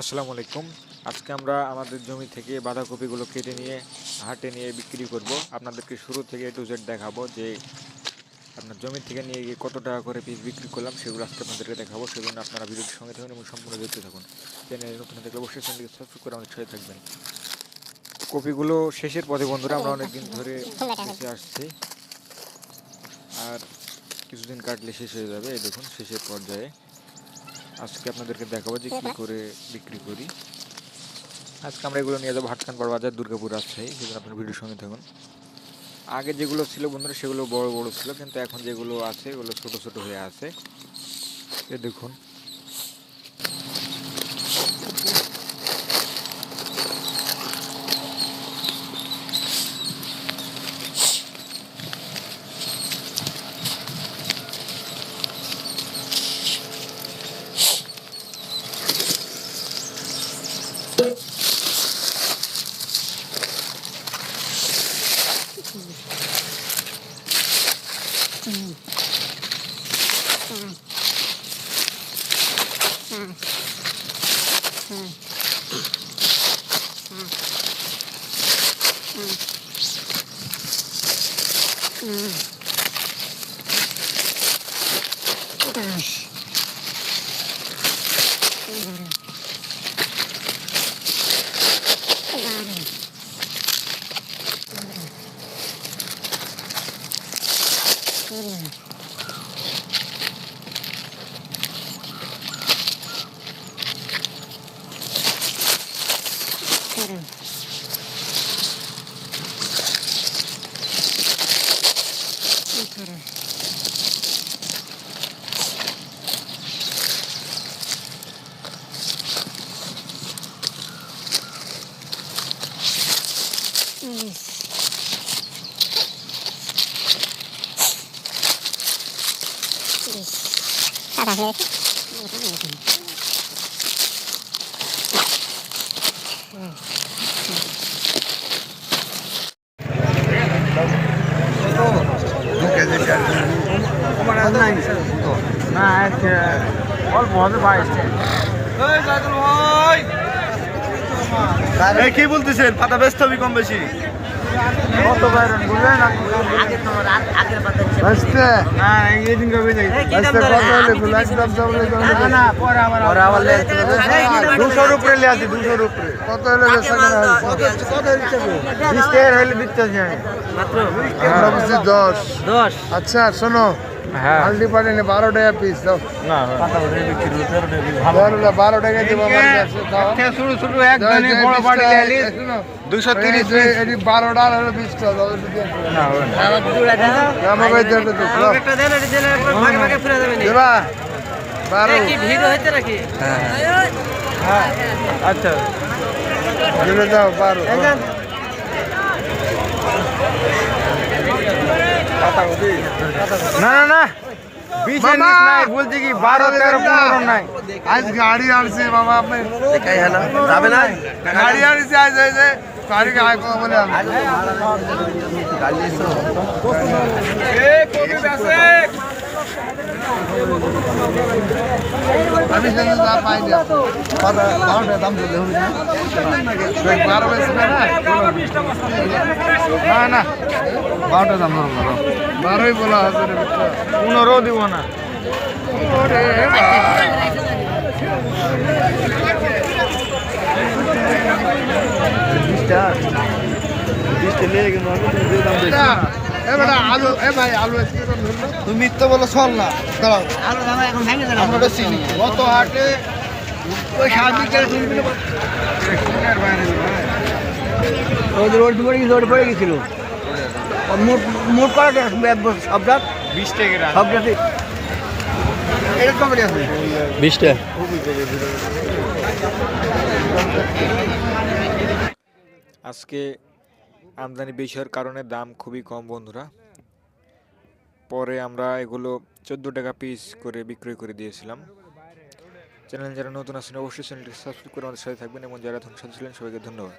আসসালামু আলাইকুম। আজকে আমরা আমাদের জমি থেকে বাঁধাকপিগুলো কেটে নিয়ে হাটে নিয়ে বিক্রি করব। আপনাদেরকে শুরু থেকে A to Z দেখাবো যে আপনার জমি থেকে নিয়ে গিয়ে কত টাকা করে পিস বিক্রি করলাম সেগুলো আজকে আপনাদেরকে দেখাবো। সেজন্য আপনারা ভিডিওটির সঙ্গে থাকুন এবং সম্পূর্ণ দেখতে থাকুন। চ্যানেলে নতুন হয়ে থাকলে অবশ্যই চ্যানেলটিকে সাবস্ক্রাইব করে আমাদের সাথে থাকবেন। কপিগুলো শেষের পথে বন্ধুরা, আমরা অনেক দিন ধরে বেঁচে আসছি, আর কিছুদিন কাটলে শেষ হয়ে যাবে। এই দেখুন শেষের পর্যায়ে আজকে আপনাদেরকে দেখাবো যে কী করে বিক্রি করি। আজকে আমরা এগুলো নিয়ে যাবো হাটখানপাড় বাজার, দুর্গাপুর, রাজশাহী। সেজন্য আপনার ভিডিওর সঙ্গে থাকুন। আগে যেগুলো ছিল বন্ধুরা সেগুলো বড় বড় ছিল, কিন্তু এখন যেগুলো আছে এগুলো ছোট ছোট হয়ে আছে। এ দেখুন, কি বলতেছেন? পাতা ব্যস্ত হবে কম বেশি। দুশোর উপরে আছে, 200-র উপরে। কত হলে মাত্র 10। আচ্ছা শোনো, হালদি পারেনি 12 টাকা পিস দাও। 12 টাকা দিব। 230 এটি 12 টাকা হলো 20 টাকা। আচ্ছা দাও 12। না না না, 20 নাই বলছি কি 12, 13, 15 নাই। আজ গাড়ি আসছে বাবা, আপনি যাবে না? গাড়ি আসছে আজ, এই যে গাড়ি আয় কো বলে আমি গাড়ি এসো এ কবি বেসে আমি যেন যা পাই না। 12 টাকা দাম দিলে হবে না? 12 বেশি না, না না 12 টাকা দাম ধরো। 12ই বলা হাজার 15 দিব না। তুমি তো বলো চল না, দাঁড়াও। আমরা চিনি কত হাটে ওই পড়ে গেছিল। মোট করা সবটা 20 টাকা, সবটাতে এরকম আছে 20 টাকা। আজকে আমদানি বেশি হওয়ার কারণে দাম খুবই কম বন্ধুরা। পরে আমরা এগুলো 14 টাকা পিস করে বিক্রয় করে দিয়েছিলাম। চ্যানেল যারা নতুন আছেন অবশ্যই চ্যানেলটি সাবস্ক্রাইব করে আমাদের সাথে থাকবেন, এবং যারা এখন সাথে ছিলেন সবাইকে ধন্যবাদ।